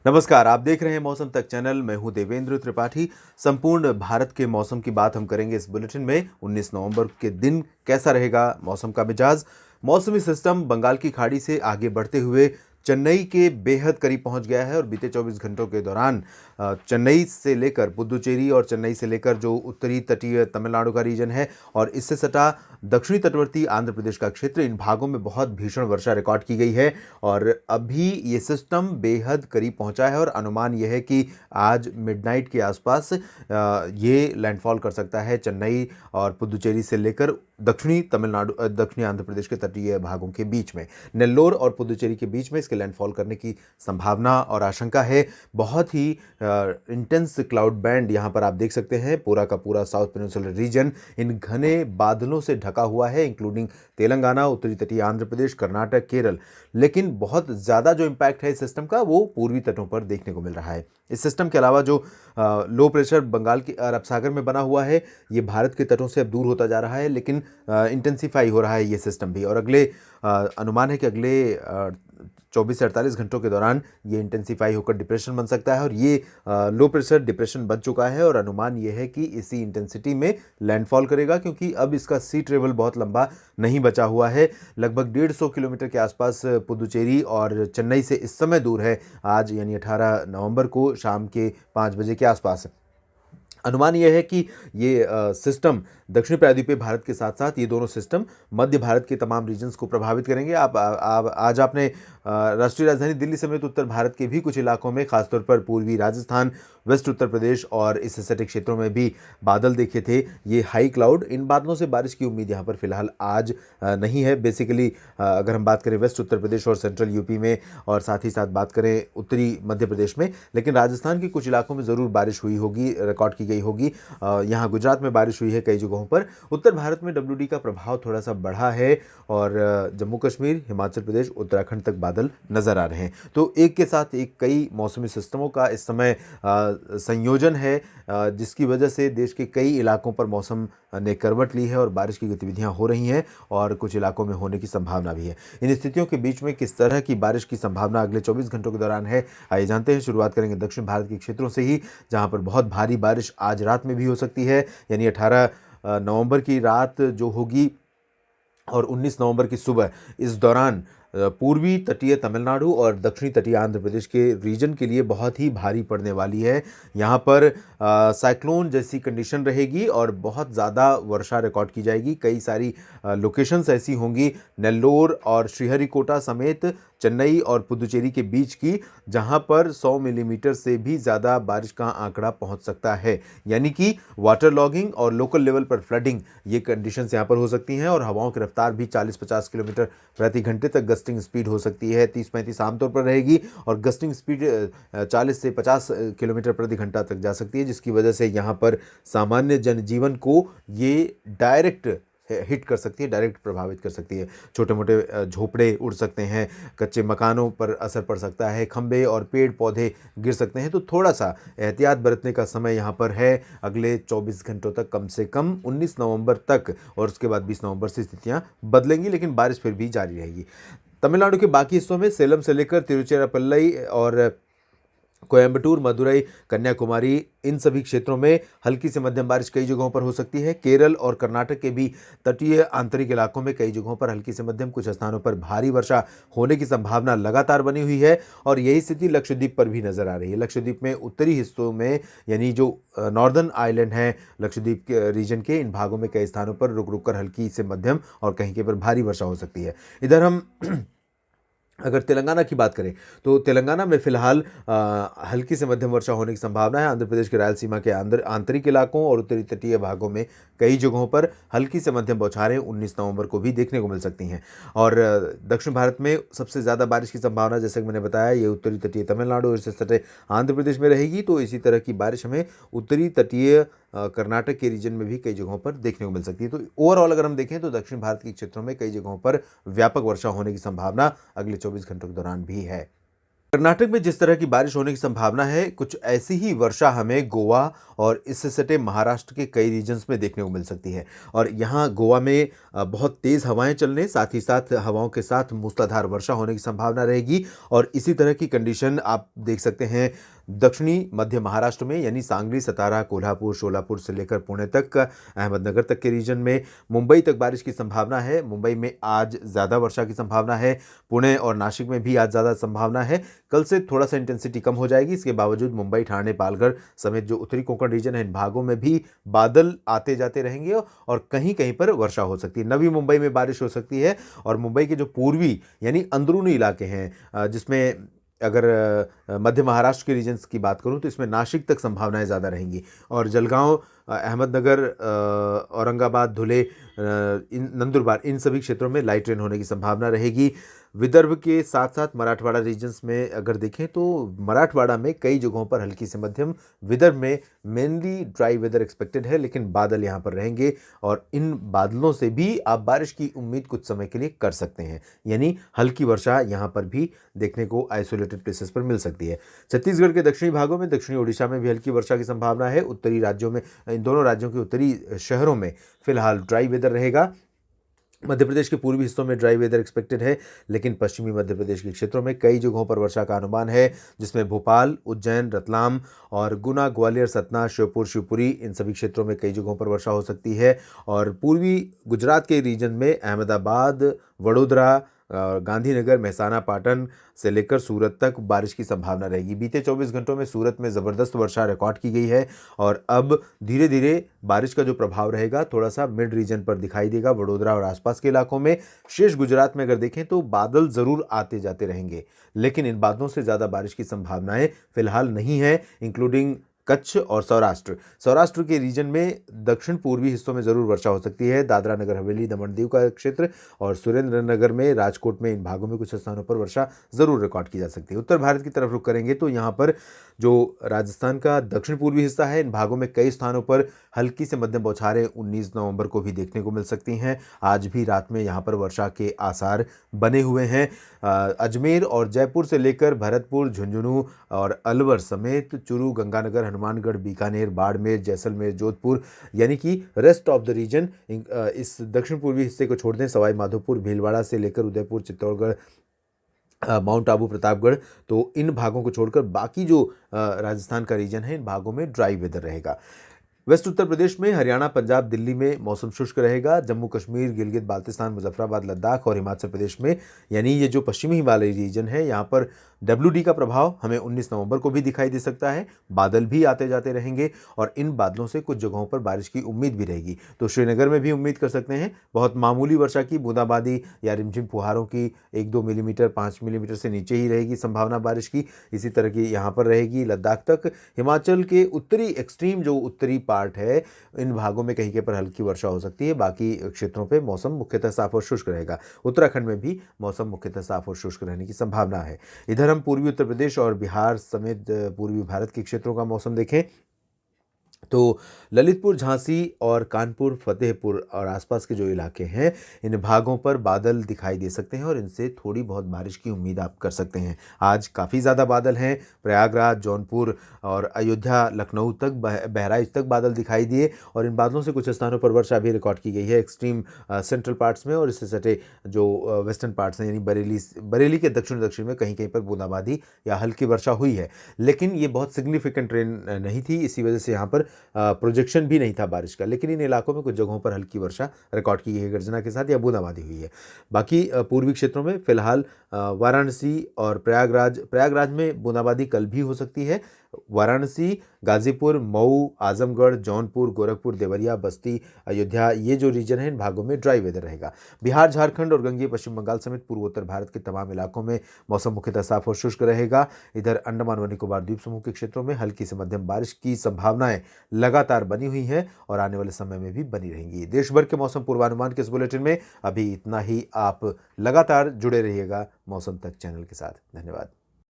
नमस्कार, आप देख रहे हैं मौसम तक चैनल। मैं हूं देवेंद्र त्रिपाठी। संपूर्ण भारत के मौसम की बात हम करेंगे इस बुलेटिन में। 19 नवंबर के दिन कैसा रहेगा मौसम का मिजाज। मौसमी सिस्टम बंगाल की खाड़ी से आगे बढ़ते हुए चेन्नई के बेहद करीब पहुंच गया है और बीते 24 घंटों के दौरान चेन्नई से लेकर पुदुचेरी और चेन्नई से लेकर जो उत्तरी तटीय तमिलनाडु का रीजन है और इससे सटा दक्षिणी तटवर्ती आंध्र प्रदेश का क्षेत्र, इन भागों में बहुत भीषण वर्षा रिकॉर्ड की गई है। और अभी ये सिस्टम बेहद करीब पहुंचा है और अनुमान यह है कि आज मिडनाइट के आसपास ये लैंडफॉल कर सकता है चेन्नई और पुदुचेरी से लेकर दक्षिणी तमिलनाडु दक्षिणी आंध्र प्रदेश के तटीय भागों के बीच में, नेल्लोर और पुदुचेरी के बीच में इसके लैंडफॉल करने की संभावना और आशंका है। बहुत ही इंटेंस क्लाउड बैंड यहाँ पर आप देख सकते हैं। पूरा का पूरा साउथ पेनिनसुलर रीजन इन घने बादलों से ढका हुआ है, इंक्लूडिंग तेलंगाना, उत्तरी तटीय आंध्र प्रदेश, कर्नाटक, केरल। लेकिन बहुत ज़्यादा जो इम्पैक्ट है इस सिस्टम का वो पूर्वी तटों पर देखने को मिल रहा है। इस सिस्टम के अलावा जो लो प्रेशर बंगाल के अरब सागर में बना हुआ है, ये भारत के तटों से अब दूर होता जा रहा है, लेकिन इंटेंसिफाई हो रहा है ये सिस्टम भी। और अगले अनुमान है कि अगले 24 से 48 घंटों के दौरान ये इंटेंसिफाई होकर डिप्रेशन बन सकता है और ये लो प्रेशर डिप्रेशन बन चुका है। और अनुमान ये है कि इसी इंटेंसिटी में लैंडफॉल करेगा, क्योंकि अब इसका सी ट्रेवल बहुत लंबा नहीं बचा हुआ है। लगभग 150 किलोमीटर के आसपास पुदुचेरी और चेन्नई से इस समय दूर है, आज यानी 18 नवंबर को शाम के 5 बजे के आसपास। अनुमान यह है कि ये सिस्टम दक्षिण प्रायद्वीपीय भारत के साथ साथ ये दोनों सिस्टम मध्य भारत के तमाम रीजन्स को प्रभावित करेंगे। आज आपने राष्ट्रीय राजधानी दिल्ली समेत उत्तर भारत के भी कुछ इलाकों में, खासतौर पर पूर्वी राजस्थान, वेस्ट उत्तर प्रदेश और इससे सटे क्षेत्रों में भी बादल देखे थे, ये हाई क्लाउड। इन बादलों से बारिश की उम्मीद यहाँ पर फिलहाल आज नहीं है। बेसिकली अगर हम बात करें वेस्ट उत्तर प्रदेश और सेंट्रल यूपी में, और साथ ही साथ बात करें उत्तरी मध्य प्रदेश में, लेकिन राजस्थान के कुछ इलाकों में ज़रूर बारिश हुई होगी, रिकॉर्ड की गई होगी। यहाँ गुजरात में बारिश हुई है कई जगहों पर। उत्तर भारत में WD का प्रभाव थोड़ा सा बढ़ा है और जम्मू कश्मीर, हिमाचल प्रदेश, उत्तराखंड तक बादल नजर आ रहे हैं। तो एक के साथ एक कई मौसमी सिस्टमों का इस समय संयोजन है, जिसकी वजह से देश के कई इलाकों पर मौसम ने करवट ली है और बारिश की गतिविधियां हो रही हैं और कुछ इलाकों में होने की संभावना भी है। इन स्थितियों के बीच में किस तरह की बारिश की संभावना अगले 24 घंटों के दौरान है, आइए जानते हैं। शुरुआत करेंगे दक्षिण भारत के क्षेत्रों से ही, जहां पर बहुत भारी बारिश आज रात में भी हो सकती है, यानी 18 नवंबर की रात जो होगी और 19 नवंबर की सुबह, इस दौरान पूर्वी तटीय तमिलनाडु और दक्षिणी तटीय आंध्र प्रदेश के रीजन के लिए बहुत ही भारी पड़ने वाली है। यहाँ पर साइक्लोन जैसी कंडीशन रहेगी और बहुत ज़्यादा वर्षा रिकॉर्ड की जाएगी। कई सारी लोकेशंस ऐसी होंगी, नेल्लोर और श्रीहरिकोटा समेत चेन्नई और पुदुचेरी के बीच की, जहाँ पर 100 मिलीमीटर से भी ज़्यादा बारिश का आंकड़ा पहुँच सकता है। यानी कि वाटर लॉगिंग और लोकल लेवल पर फ्लडिंग, ये कंडीशंस यहाँ पर हो सकती हैं। और हवाओं की रफ्तार भी 40-50 किलोमीटर प्रति घंटे तक गस्टिंग स्पीड हो सकती है। 30-35 आमतौर पर रहेगी और गस्टिंग स्पीड 40 से 50 किलोमीटर प्रति घंटा तक जा सकती है, जिसकी वजह से यहाँ पर सामान्य जनजीवन को ये डायरेक्ट हिट कर सकती है, डायरेक्ट प्रभावित कर सकती है। छोटे मोटे झोपड़े उड़ सकते हैं, कच्चे मकानों पर असर पड़ सकता है, खंबे और पेड़ पौधे गिर सकते हैं। तो थोड़ा सा एहतियात बरतने का समय यहाँ पर है अगले 24 घंटों तक, कम से कम 19 नवंबर तक। और उसके बाद 20 नवंबर से स्थितियाँ बदलेंगी, लेकिन बारिश फिर भी जारी रहेगी। तमिलनाडु के बाकी हिस्सों में सेलम से लेकर तिरुचिरापल्ली और कोयंबटूर, मदुरई, कन्याकुमारी, इन सभी क्षेत्रों में हल्की से मध्यम बारिश कई जगहों पर हो सकती है। केरल और कर्नाटक के भी तटीय आंतरिक इलाकों में कई जगहों पर हल्की से मध्यम, कुछ स्थानों पर भारी वर्षा होने की संभावना लगातार बनी हुई है। और यही स्थिति लक्षद्वीप पर भी नजर आ रही है। लक्षद्वीप में उत्तरी हिस्सों में, यानी जो नॉर्दर्न आइलैंड हैं लक्षद्वीप के रीजन के, इन भागों में कई स्थानों पर रुक रुक कर हल्की से मध्यम और कहीं के पर भारी वर्षा हो सकती है। इधर हम अगर तेलंगाना की बात करें तो तेलंगाना में फिलहाल हल्की से मध्यम वर्षा होने की संभावना है। आंध्र प्रदेश के रायलसीमा के आंतरिक इलाकों और उत्तरी तटीय भागों में कई जगहों पर हल्की से मध्यम बौछारें 19 नवंबर को भी देखने को मिल सकती हैं। और दक्षिण भारत में सबसे ज़्यादा बारिश की संभावना, जैसे कि मैंने बताया, ये उत्तरी तटीय तमिलनाडु और इससे सटे आंध्र प्रदेश में रहेगी। तो इसी तरह की बारिश हमें उत्तरी तटीय कर्नाटक के रीजन में भी कई जगहों पर देखने को मिल सकती है। तो ओवरऑल अगर हम देखें तो दक्षिण भारत के क्षेत्रों में कई जगहों पर व्यापक वर्षा होने की संभावना अगले 24 घंटों के दौरान भी है। कर्नाटक में जिस तरह की बारिश होने की संभावना है, कुछ ऐसी ही वर्षा हमें गोवा और इससे सटे महाराष्ट्र के कई रीजन्स में देखने को मिल सकती है। और यहाँ गोवा में बहुत तेज़ हवाएं चलने, साथ ही साथ हवाओं के साथ मूसलाधार वर्षा होने की संभावना रहेगी। और इसी तरह की कंडीशन आप देख सकते हैं दक्षिणी मध्य महाराष्ट्र में, यानी सांगली, सतारा, कोल्हापुर, शोलापुर से लेकर पुणे तक, अहमदनगर तक के रीजन में। मुंबई तक बारिश की संभावना है। मुंबई में आज ज़्यादा वर्षा की संभावना है। पुणे और नासिक में भी आज ज़्यादा संभावना है। कल से थोड़ा सा इंटेंसिटी कम हो जाएगी। इसके बावजूद मुंबई, ठाणे, पालघर समेत जो उत्तरी कोंकण रीजन है, इन भागों में भी बादल आते जाते रहेंगे और कहीं कहीं पर वर्षा हो सकती है। नवी मुंबई में बारिश हो सकती है। और मुंबई के जो पूर्वी यानी अंदरूनी इलाके हैं, जिसमें अगर मध्य महाराष्ट्र के रीजन्स की बात करूं तो इसमें नासिक तक संभावनाएं ज़्यादा रहेंगी। और जलगांव, अहमदनगर, औरंगाबाद, धुले, नंदुरबार, इन सभी क्षेत्रों में लाइट रेन होने की संभावना रहेगी। विदर्भ के साथ साथ मराठवाड़ा रीजन्स में अगर देखें तो मराठवाड़ा में कई जगहों पर हल्की से मध्यम, विदर्भ में मेनली ड्राई वेदर एक्सपेक्टेड है, लेकिन बादल यहाँ पर रहेंगे। और इन बादलों से भी आप बारिश की उम्मीद कुछ समय के लिए कर सकते हैं, यानी हल्की वर्षा यहाँ पर भी देखने को आइसोलेटेड प्लेसेस पर मिल सकती है। छत्तीसगढ़ के दक्षिणी भागों में, दक्षिणी ओडिशा में भी हल्की वर्षा की संभावना है। उत्तरी राज्यों में, इन दोनों राज्यों के उत्तरी शहरों में फिलहाल ड्राई वेदर रहेगा। मध्य प्रदेश के पूर्वी हिस्सों में ड्राई वेदर एक्सपेक्टेड है, लेकिन पश्चिमी मध्य प्रदेश के क्षेत्रों में कई जगहों पर वर्षा का अनुमान है, जिसमें भोपाल, उज्जैन, रतलाम और गुना, ग्वालियर, सतना, श्योपुर, शिवपुरी, इन सभी क्षेत्रों में कई जगहों पर वर्षा हो सकती है। और पूर्वी गुजरात के रीजन में अहमदाबाद, वडोदरा, गांधीनगर, मेहसाना, पाटन से लेकर सूरत तक बारिश की संभावना रहेगी। बीते 24 घंटों में सूरत में ज़बरदस्त वर्षा रिकॉर्ड की गई है। और अब धीरे धीरे बारिश का जो प्रभाव रहेगा थोड़ा सा मिड रीजन पर दिखाई देगा, वडोदरा और आसपास के इलाकों में। शेष गुजरात में अगर देखें तो बादल ज़रूर आते जाते रहेंगे, लेकिन इन बादलों से ज़्यादा बारिश की संभावनाएं फिलहाल नहीं है, इंक्लूडिंग कच्छ और सौराष्ट्र के रीजन में दक्षिण पूर्वी हिस्सों में ज़रूर वर्षा हो सकती है। दादरा नगर हवेली, दमन दीव का क्षेत्र और सुरेंद्र नगर में, राजकोट में, इन भागों में कुछ स्थानों पर वर्षा ज़रूर रिकॉर्ड की जा सकती है। उत्तर भारत की तरफ रुख करेंगे तो यहाँ पर जो राजस्थान का दक्षिण पूर्वी हिस्सा है, इन भागों में कई स्थानों पर हल्की से मध्यम बौछारें 19 नवंबर को भी देखने को मिल सकती हैं। आज भी रात में यहाँ पर वर्षा के आसार बने हुए हैं। अजमेर और जयपुर से लेकर भरतपुर, झुंझुनू और अलवर समेत चूरू, गंगानगर, हनुमानगढ़, बीकानेर, बाड़मेर, जैसलमेर, जोधपुर, यानी कि रेस्ट ऑफ द रीजन, इस दक्षिण पूर्वी हिस्से को छोड़ दें, सवाई माधोपुर, भीलवाड़ा से लेकर उदयपुर, चित्तौड़गढ़, माउंट आबू, प्रतापगढ़, तो इन भागों को छोड़कर बाकी जो राजस्थान का रीजन है, इन भागों में ड्राई वेदर रहेगा। वेस्ट उत्तर प्रदेश में, हरियाणा, पंजाब, दिल्ली में मौसम शुष्क रहेगा। जम्मू कश्मीर, गिलगित बाल्तिस्तान, मुजफ्फराबाद, लद्दाख और हिमाचल प्रदेश में, यानी ये जो पश्चिमी हिमालय रीजन है, यहाँ पर WD का प्रभाव हमें 19 नवंबर को भी दिखाई दे सकता है। बादल भी आते जाते रहेंगे और इन बादलों से कुछ जगहों पर बारिश की उम्मीद भी रहेगी। तो श्रीनगर में भी उम्मीद कर सकते हैं बहुत मामूली वर्षा की, बूंदाबांदी या रिमझिम फुहारों की, 1-2 मिलीमीटर, 5 मिलीमीटर से नीचे ही रहेगी संभावना बारिश की। इसी तरह की यहाँ पर रहेगी लद्दाख तक। हिमाचल के उत्तरी एक्सट्रीम जो उत्तरी पार्ट है, इन भागों में कहीं पर हल्की वर्षा हो सकती है। बाकी क्षेत्रों पे मौसम मुख्यतः साफ और शुष्क रहेगा। उत्तराखंड में भी मौसम मुख्यतः साफ और शुष्क रहने की संभावना है। इधर हम पूर्वी उत्तर प्रदेश और बिहार समेत पूर्वी भारत के क्षेत्रों का मौसम देखें तो ललितपुर, झांसी और कानपुर, फतेहपुर और आसपास के जो इलाके हैं, इन भागों पर बादल दिखाई दे सकते हैं और इनसे थोड़ी बहुत बारिश की उम्मीद आप कर सकते हैं। आज काफ़ी ज़्यादा बादल हैं। प्रयागराज, जौनपुर और अयोध्या, लखनऊ तक, बहराइच तक बादल दिखाई दिए और इन बादलों से कुछ स्थानों पर वर्षा भी रिकॉर्ड की गई है एक्सट्रीम सेंट्रल पार्ट्स में और इससे सटे जो वेस्टर्न पार्ट्स हैं, यानी बरेली के दक्षिण में कहीं कहीं पर बूंदाबांदी या हल्की वर्षा हुई है। लेकिन ये बहुत सिग्निफिकेंट रेन नहीं थी, इसी वजह से यहाँ पर प्रोजेक्शन भी नहीं था बारिश का। लेकिन इन इलाकों में कुछ जगहों पर हल्की वर्षा रिकॉर्ड की गई है, गर्जना के साथ या बूंदाबांदी हुई है। बाकी पूर्वी क्षेत्रों में फिलहाल वाराणसी और प्रयागराज में बूंदाबांदी कल भी हो सकती है। वाराणसी, गाजीपुर, मऊ, आजमगढ़, जौनपुर, गोरखपुर, देवरिया, बस्ती, अयोध्या, ये जो रीजन है, इन भागों में ड्राई वेदर रहेगा। बिहार, झारखंड और गंगेय पश्चिम बंगाल समेत पूर्वोत्तर भारत के तमाम इलाकों में मौसम मुख्यतः साफ और शुष्क रहेगा। इधर अंडमान व निकोबार द्वीप समूह के क्षेत्रों में हल्की से मध्यम बारिश की संभावनाएं लगातार बनी हुई हैं और आने वाले समय में भी बनी रहेंगी। देश भर के मौसम पूर्वानुमान के इस बुलेटिन में अभी इतना ही। आप लगातार जुड़े रहिएगा मौसम तक चैनल के साथ। धन्यवाद।